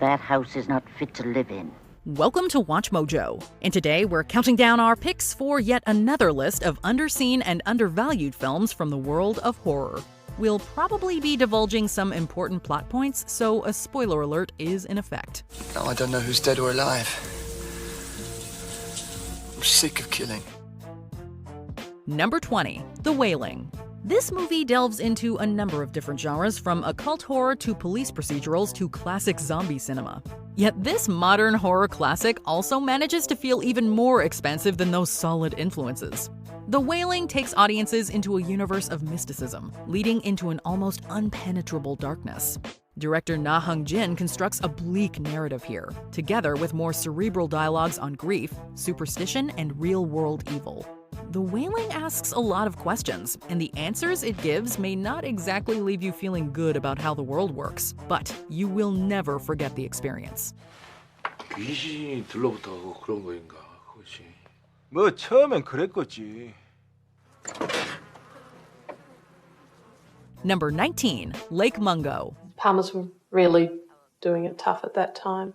That house is not fit to live in. Welcome to Watch Mojo, and today we're counting down our picks for yet another list of underseen and undervalued films from the world of horror. We'll probably be divulging some important plot points, so a spoiler alert is in effect. Now I don't know who's dead or alive. I'm sick of killing. Number 20, The Wailing. This movie delves into a number of different genres, from occult horror to police procedurals to classic zombie cinema. Yet this modern horror classic also manages to feel even more expansive than those solid influences. The Wailing takes audiences into a universe of mysticism, leading into an almost impenetrable darkness. Director Na Hung-jin constructs a bleak narrative here, together with more cerebral dialogues on grief, superstition, and real-world evil. The Wailing asks a lot of questions, and the answers it gives may not exactly leave you feeling good about how the world works, but you will never forget the experience. 귀신이 들러붙어서 그런 거인가, 그것이. 뭐 처음엔 그랬겠지. Number 19, Lake Mungo. Palmers were really doing it tough at that time.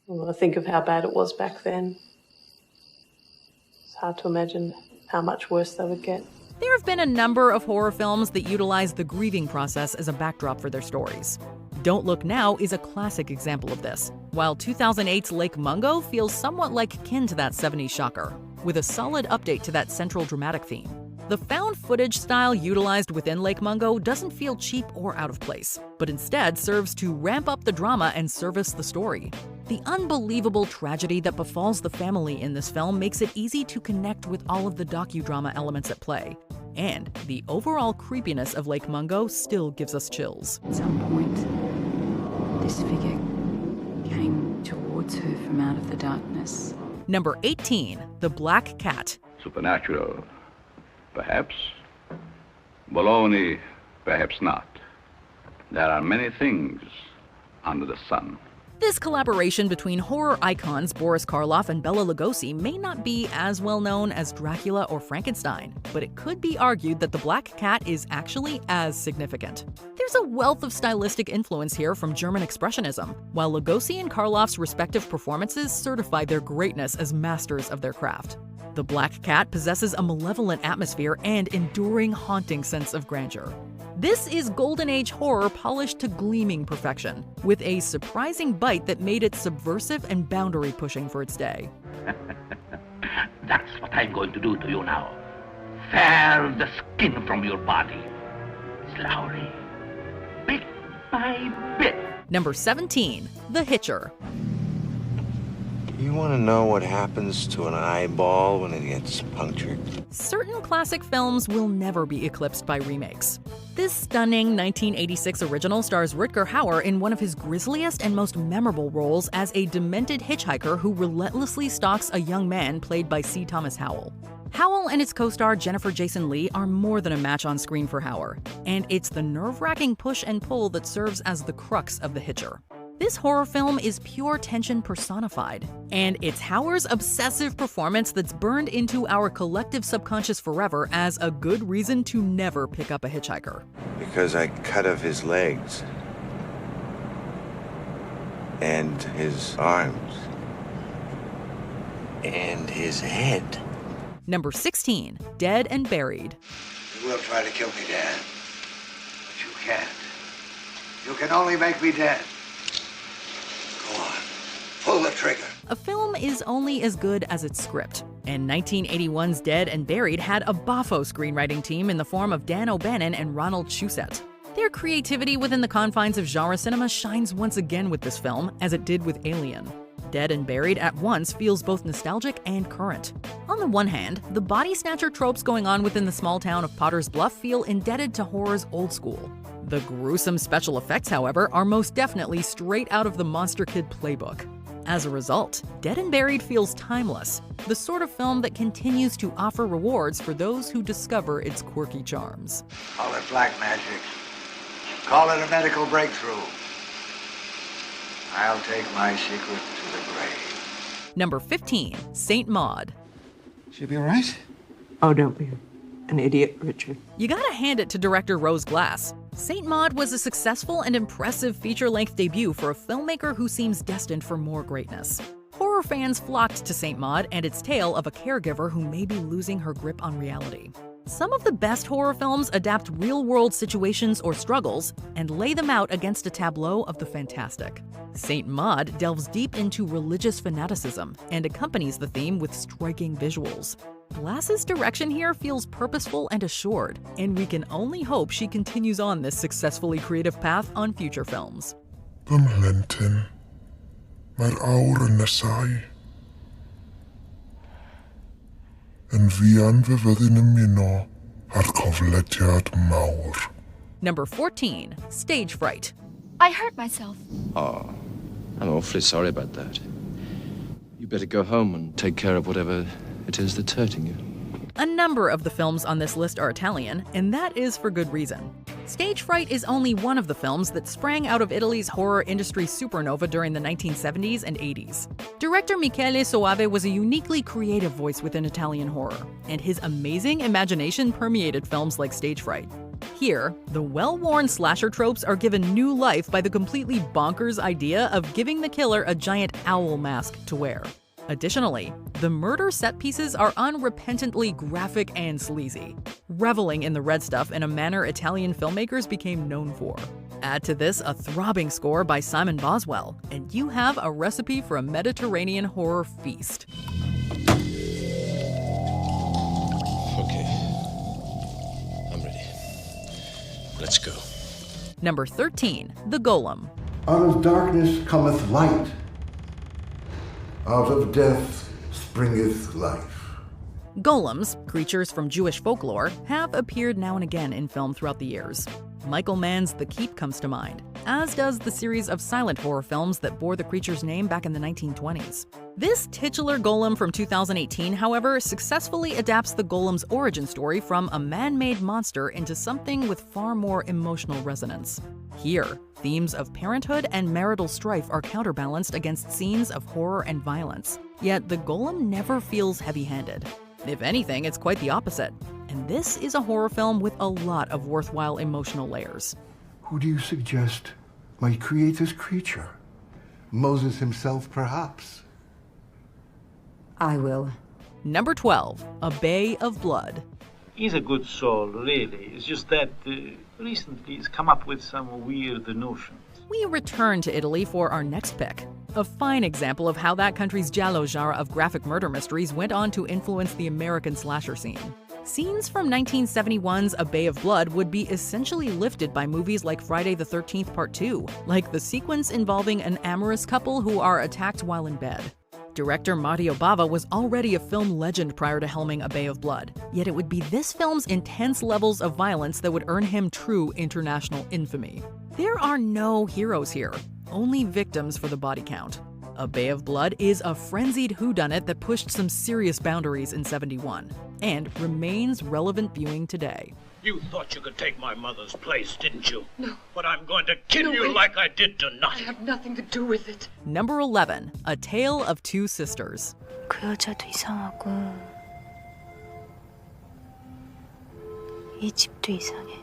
When I think of how bad it was back then, it's hard to imagine how much worse they would get. There have been a number of horror films that utilize the grieving process as a backdrop for their stories. Don't Look Now is a classic example of this, while 2008's Lake Mungo feels somewhat like kin to that 70s shocker, with a solid update to that central dramatic theme. The found footage style utilized within Lake Mungo doesn't feel cheap or out of place, but instead serves to ramp up the drama and service the story. The unbelievable tragedy that befalls the family in this film makes it easy to connect with all of the docudrama elements at play. And the overall creepiness of Lake Mungo still gives us chills. At some point, this figure came towards her from out of the darkness. Number 18, The Black Cat. Supernatural, perhaps. Baloney, perhaps not. There are many things under the sun. This collaboration between horror icons Boris Karloff and Bela Lugosi may not be as well known as Dracula or Frankenstein, but it could be argued that The Black Cat is actually as significant. There's a wealth of stylistic influence here from German Expressionism, while Lugosi and Karloff's respective performances certify their greatness as masters of their craft. The Black Cat possesses a malevolent atmosphere and enduring haunting sense of grandeur. This is Golden Age horror polished to gleaming perfection, with a surprising bite that made it subversive and boundary-pushing for its day. That's what I'm going to do to you now. Tear the skin from your body. Slowly. Bit by bit. Number 17, The Hitcher. You want to know what happens to an eyeball when it gets punctured? Certain classic films will never be eclipsed by remakes. This stunning 1986 original stars Rutger Hauer in one of his grisliest and most memorable roles as a demented hitchhiker who relentlessly stalks a young man played by C. Thomas Howell. Howell and its co-star Jennifer Jason Leigh are more than a match on screen for Hauer, and it's the nerve-wracking push and pull that serves as the crux of The Hitcher. This horror film is pure tension personified, and it's Hauer's obsessive performance that's burned into our collective subconscious forever as a good reason to never pick up a hitchhiker. Because I cut off his legs and his arms and his head. Number 16, Dead and Buried. You will try to kill me, Dad, but you can't. You can only make me dead. Go on, pull the trigger. A film is only as good as its script, and 1981's Dead and Buried had a boffo screenwriting team in the form of Dan O'Bannon and Ronald Shusett. Their creativity within the confines of genre cinema shines once again with this film, as it did with Alien. Dead and Buried at once feels both nostalgic and current. On the one hand, the body snatcher tropes going on within the small town of Potter's Bluff feel indebted to horror's old school. The gruesome special effects, however, are most definitely straight out of the Monster Kid playbook. As a result, Dead and Buried feels timeless, the sort of film that continues to offer rewards for those who discover its quirky charms. Call it black magic. Call it a medical breakthrough. I'll take my secret to the grave. Number 15, Saint Maud. She'll be all right? Oh, don't be an idiot, Richard. You gotta hand it to director Rose Glass. Saint Maud was a successful and impressive feature-length debut for a filmmaker who seems destined for more greatness. Horror fans flocked to Saint Maud and its tale of a caregiver who may be losing her grip on reality. Some of the best horror films adapt real-world situations or struggles and lay them out against a tableau of the fantastic. Saint Maud delves deep into religious fanaticism and accompanies the theme with striking visuals. Glass's direction here feels purposeful and assured, and we can only hope she continues on this successfully creative path on future films. Bymhlentyn, mae'r awr yn nesau. Yn fuan fy fyddin ymuno ar coflediad mawr. Number 14, Stage Fright. I hurt myself. Oh, I'm awfully sorry about that. You better go home and take care of whatever it is that's hurting you. A number of the films on this list are Italian, and that is for good reason. Stage Fright is only one of the films that sprang out of Italy's horror industry supernova during the 1970s and 80s. Director Michele Soave was a uniquely creative voice within Italian horror, and his amazing imagination permeated films like Stage Fright. Here, the well-worn slasher tropes are given new life by the completely bonkers idea of giving the killer a giant owl mask to wear. Additionally, the murder set pieces are unrepentantly graphic and sleazy, reveling in the red stuff in a manner Italian filmmakers became known for. Add to this a throbbing score by Simon Boswell, and you have a recipe for a Mediterranean horror feast. Okay. I'm ready. Let's go. Number 13, The Golem. Out of darkness cometh light. Out of death springeth life. Golems, creatures from Jewish folklore, have appeared now and again in film throughout the years. Michael Mann's The Keep comes to mind, as does the series of silent horror films that bore the creature's name back in the 1920s. This titular golem from 2018, however, successfully adapts the golem's origin story from a man-made monster into something with far more emotional resonance. Here, themes of parenthood and marital strife are counterbalanced against scenes of horror and violence. Yet the golem never feels heavy-handed. If anything, it's quite the opposite. And this is a horror film with a lot of worthwhile emotional layers. Who do you suggest might create this creature? Moses himself, perhaps? I will. Number 12, A Bay of Blood. He's a good soul, really. It's just that recently he's come up with some weird notions. We return to Italy for our next pick. A fine example of how that country's giallo genre of graphic murder mysteries went on to influence the American slasher scene. Scenes from 1971's A Bay of Blood would be essentially lifted by movies like Friday the 13th Part 2, like the sequence involving an amorous couple who are attacked while in bed. Director Mario Bava was already a film legend prior to helming A Bay of Blood, yet it would be this film's intense levels of violence that would earn him true international infamy. There are no heroes here, only victims for the body count. A Bay of Blood is a frenzied whodunit that pushed some serious boundaries in '71, and remains relevant viewing today. You thought you could take my mother's place, didn't you? No. But I'm going to kill you like I did tonight. I have nothing to do with it. Number 11, A Tale of Two Sisters. 그 여자도 이상하고 이 집도 이상해.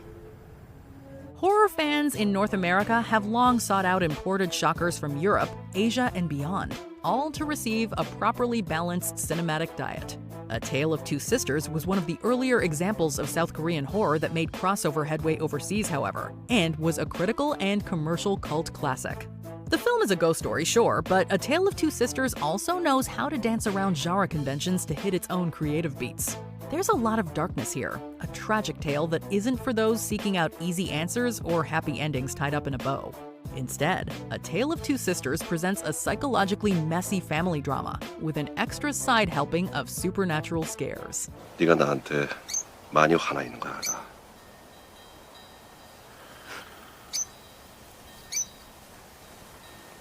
Horror fans in North America have long sought out imported shockers from Europe, Asia, and beyond, all to receive a properly balanced cinematic diet. A Tale of Two Sisters was one of the earlier examples of South Korean horror that made crossover headway overseas, however, and was a critical and commercial cult classic. The film is a ghost story, sure, but A Tale of Two Sisters also knows how to dance around genre conventions to hit its own creative beats. There's a lot of darkness here, a tragic tale that isn't for those seeking out easy answers or happy endings tied up in a bow. Instead, A Tale of Two Sisters presents a psychologically messy family drama with an extra side helping of supernatural scares. 네가 나한테 마녀 하나 있는 거 알아.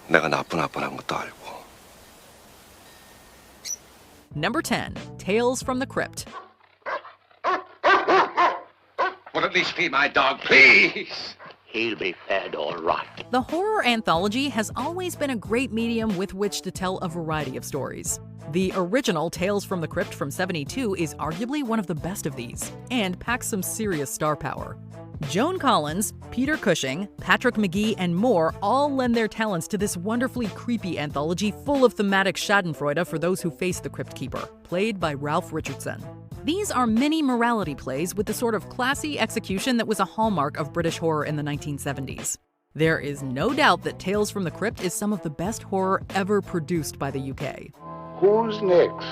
내가 나쁜 아빠라는 것도 알고. Number 10, Tales from the Crypt. Well, at least feed my dog, please. He'll be fed all right. The horror anthology has always been a great medium with which to tell a variety of stories. The original Tales from the Crypt from '72 is arguably one of the best of these, and packs some serious star power. Joan Collins, Peter Cushing, Patrick McGee, and more all lend their talents to this wonderfully creepy anthology full of thematic schadenfreude for those who face the Crypt Keeper, played by Ralph Richardson. These are mini morality plays with the sort of classy execution that was a hallmark of British horror in the 1970s. There is no doubt that Tales from the Crypt is some of the best horror ever produced by the UK. Who's next?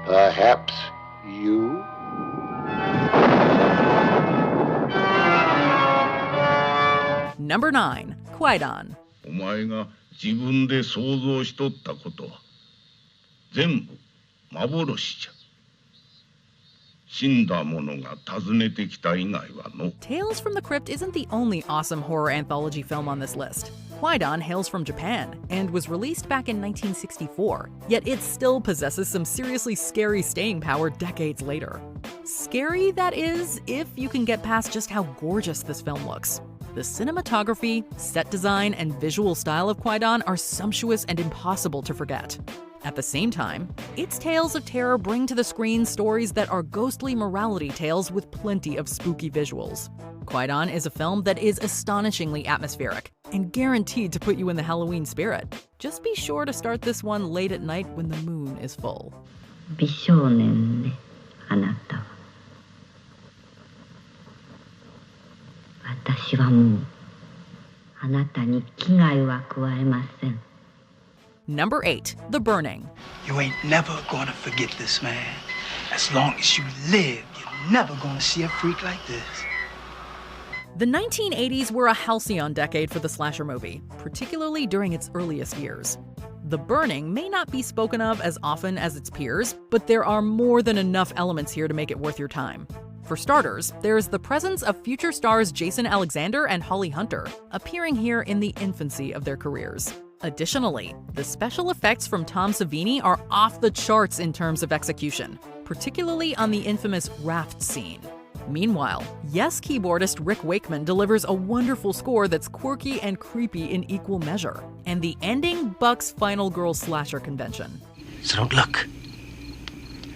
Perhaps you? Number 9. Kwaidan. お前が自分で想像しとったことは全部幻じゃ。死んだ者が訪ねてきた以外はの。Tales from the Crypt isn't the only awesome horror anthology film on this list. Kwaidan hails from Japan and was released back in 1964, yet it still possesses some seriously scary staying power decades later. Scary, that is, if you can get past just how gorgeous this film looks. The cinematography, set design, and visual style of Kwaidan are sumptuous and impossible to forget. At the same time, its tales of terror bring to the screen stories that are ghostly morality tales with plenty of spooky visuals. Kwaidan is a film that is astonishingly atmospheric and guaranteed to put you in the Halloween spirit. Just be sure to start this one late at night when the moon is full. 美少年ね、あなたは。私はもうあなたに危害は加えません。Number 8. The Burning. You ain't never gonna forget this, man. As long as you live, you're never gonna see a freak like this. The 1980s were a halcyon decade for the slasher movie, particularly during its earliest years. The Burning may not be spoken of as often as its peers, but there are more than enough elements here to make it worth your time. For starters, there's the presence of future stars Jason Alexander and Holly Hunter, appearing here in the infancy of their careers. Additionally, the special effects from Tom Savini are off the charts in terms of execution, particularly on the infamous raft scene. Meanwhile, Yes keyboardist Rick Wakeman delivers a wonderful score that's quirky and creepy in equal measure, and the ending bucks final girl slasher convention. So don't look.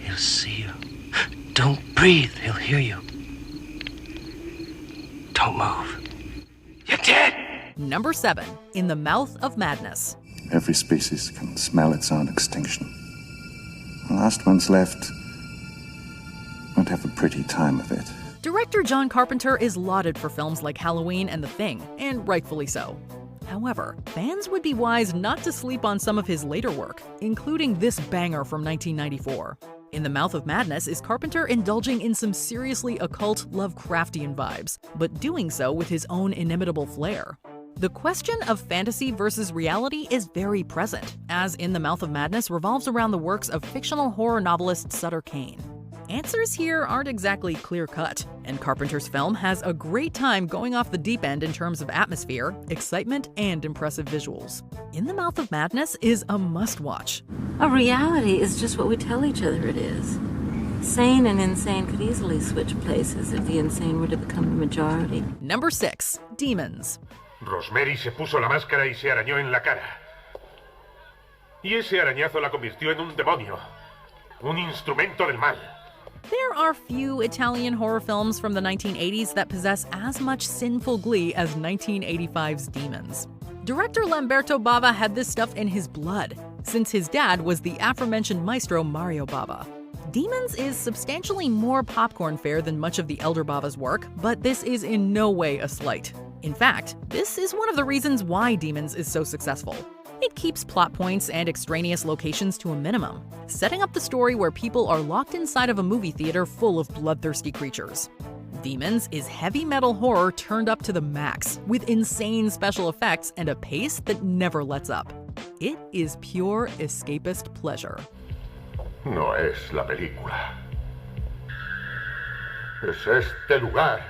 He'll see you. Don't breathe. He'll hear you. Don't move. You're dead! Number 7. In the Mouth of Madness. Every species can smell its own extinction. The last ones left won't have a pretty time of it. Director John Carpenter is lauded for films like Halloween and The Thing, and rightfully so. However, fans would be wise not to sleep on some of his later work, including this banger from 1994. In the Mouth of Madness is Carpenter indulging in some seriously occult Lovecraftian vibes, but doing so with his own inimitable flair. The question of fantasy versus reality is very present, as In the Mouth of Madness revolves around the works of fictional horror novelist Sutter Kane. Answers here aren't exactly clear-cut, and Carpenter's film has a great time going off the deep end in terms of atmosphere, excitement, and impressive visuals. In the Mouth of Madness is a must-watch. A reality is just what we tell each other it is. Sane and insane could easily switch places if the insane were to become the majority. Number 6. Demons. Rosemary se puso la máscara y se arañó en la cara. Y ese arañazo la convirtió en un demonio, un instrumento del mal. There are few Italian horror films from the 1980s that possess as much sinful glee as 1985's Demons. Director Lamberto Bava had this stuff in his blood, since his dad was the aforementioned maestro Mario Bava. Demons is substantially more popcorn fare than much of the elder Bava's work, but this is in no way a slight. In fact, this is one of the reasons why Demons is so successful. It keeps plot points and extraneous locations to a minimum, setting up the story where people are locked inside of a movie theater full of bloodthirsty creatures. Demons is heavy metal horror turned up to the max, with insane special effects and a pace that never lets up. It is pure escapist pleasure. No es la película. Es este lugar.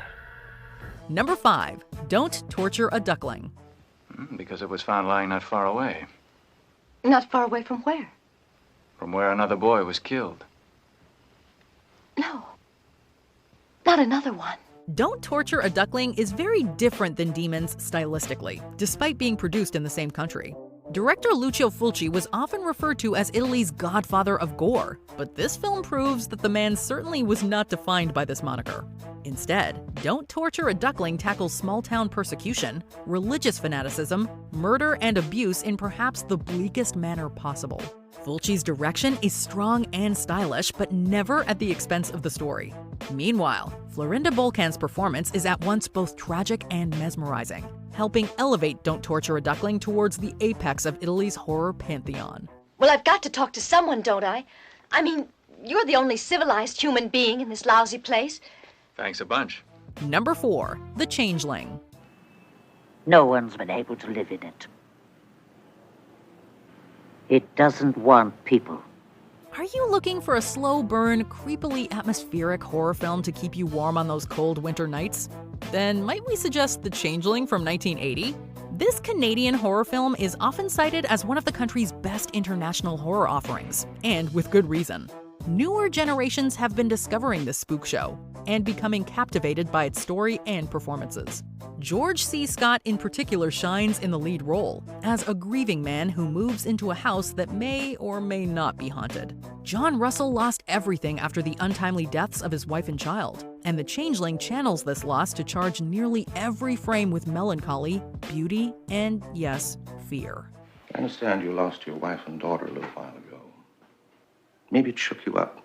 Number 5. Don't torture a duckling. Because it was found lying not far away. Not far away from where? From where another boy was killed. No. Not another one. Don't Torture a Duckling is very different than Demons stylistically, despite being produced in the same country. Director Lucio Fulci was often referred to as Italy's godfather of gore, but this film proves that the man certainly was not defined by this moniker. Instead, Don't Torture a Duckling tackles small-town persecution, religious fanaticism, murder, and abuse in perhaps the bleakest manner possible. Fulci's direction is strong and stylish, but never at the expense of the story. Meanwhile, Florinda Bolkan's performance is at once both tragic and mesmerizing, helping elevate Don't Torture a Duckling towards the apex of Italy's horror pantheon. Well, I've got to talk to someone, don't I? I mean, you're the only civilized human being in this lousy place. Thanks a bunch. Number 4, The Changeling. No one's been able to live in it. It doesn't want people. Are you looking for a slow burn, creepily atmospheric horror film to keep you warm on those cold winter nights? Then might we suggest The Changeling from 1980? This Canadian horror film is often cited as one of the country's best international horror offerings, and with good reason. Newer generations have been discovering this spook show and becoming captivated by its story and performances. George C. Scott in particular shines in the lead role, as a grieving man who moves into a house that may or may not be haunted. John Russell lost everything after the untimely deaths of his wife and child, and the Changeling channels this loss to charge nearly every frame with melancholy, beauty, and, yes, fear. I understand you lost your wife and daughter a little while ago. Maybe it shook you up.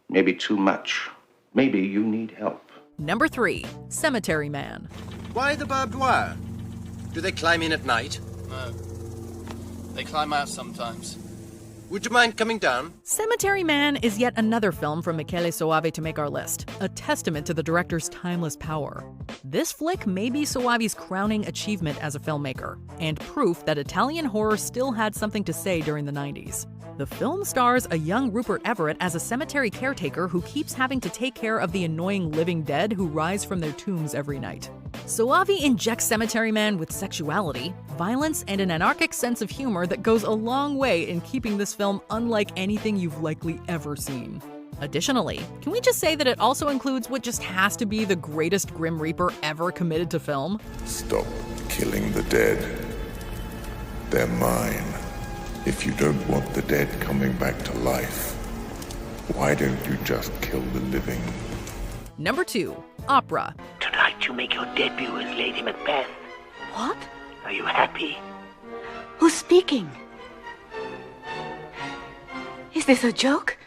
Maybe too much. Maybe you need help. Number 3, Cemetery Man. Why the barbed wire? Do they climb in at night? No. They climb out sometimes. Would you mind coming down? Cemetery Man is yet another film from Michele Soavi to make our list, a testament to the director's timeless power. This flick may be Soavi's crowning achievement as a filmmaker, and proof that Italian horror still had something to say during the 90s. The film stars a young Rupert Everett as a cemetery caretaker who keeps having to take care of the annoying living dead who rise from their tombs every night. Soavi injects Cemetery Man with sexuality, violence, and an anarchic sense of humor that goes a long way in keeping this film unlike anything you've likely ever seen. Additionally, can we just say that it also includes what just has to be the greatest Grim Reaper ever committed to film? Stop killing the dead. They're mine. If you don't want the dead coming back to life, why don't you just kill the living? Number 2, Opera. Tonight you make your debut as Lady Macbeth. What? Are you happy? Who's speaking? Is this a joke?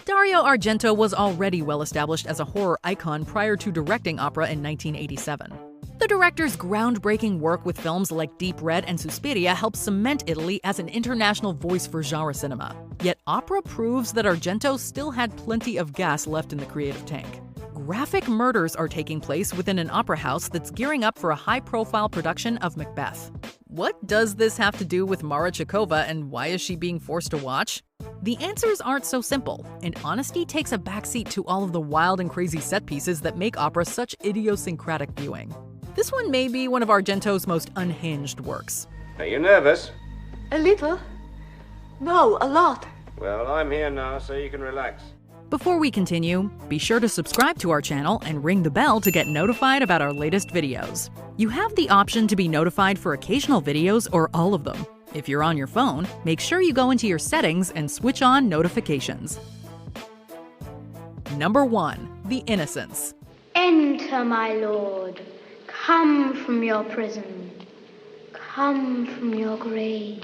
Dario Argento was already well established as a horror icon prior to directing Opera in 1987. The director's groundbreaking work with films like Deep Red and Suspiria helped cement Italy as an international voice for genre cinema. Yet Opera proves that Argento still had plenty of gas left in the creative tank. Graphic murders are taking place within an opera house that's gearing up for a high-profile production of Macbeth. What does this have to do with Mara Chekova, and why is she being forced to watch? The answers aren't so simple, and honesty takes a backseat to all of the wild and crazy set pieces that make opera such idiosyncratic viewing. This one may be one of Argento's most unhinged works. Are you nervous? A little. No, a lot. Well, I'm here now, so you can relax. Before we continue, be sure to subscribe to our channel and ring the bell to get notified about our latest videos. You have the option to be notified for occasional videos or all of them. If you're on your phone, make sure you go into your settings and switch on notifications. Number 1, The Innocents. Enter, my lord. Come from your prison. Come from your grave.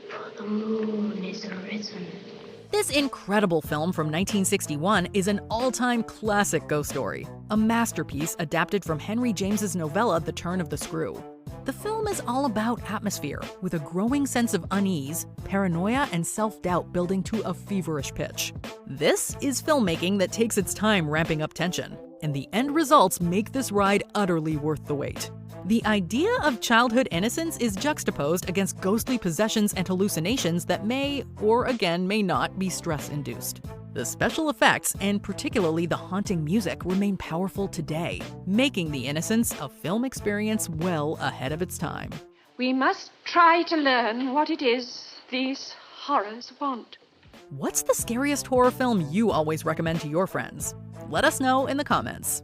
For the moon is arisen. This incredible film from 1961 is an all-time classic ghost story, a masterpiece adapted from Henry James's novella The Turn of the Screw. The film is all about atmosphere, with a growing sense of unease, paranoia, and self-doubt building to a feverish pitch. This is filmmaking that takes its time ramping up tension, and the end results make this ride utterly worth the wait. The idea of childhood innocence is juxtaposed against ghostly possessions and hallucinations that may, or again may not, be stress-induced. The special effects, and particularly the haunting music, remain powerful today, making The Innocents a film experience well ahead of its time. We must try to learn what it is these horrors want. What's the scariest horror film you always recommend to your friends? Let us know in the comments.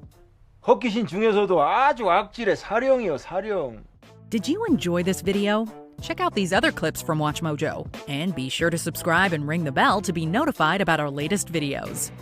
헛귀신 중에서도 아주 악질의 사령이요, 사령. Did you enjoy this video? Check out these other clips from WatchMojo, and be sure to subscribe and ring the bell to be notified about our latest videos.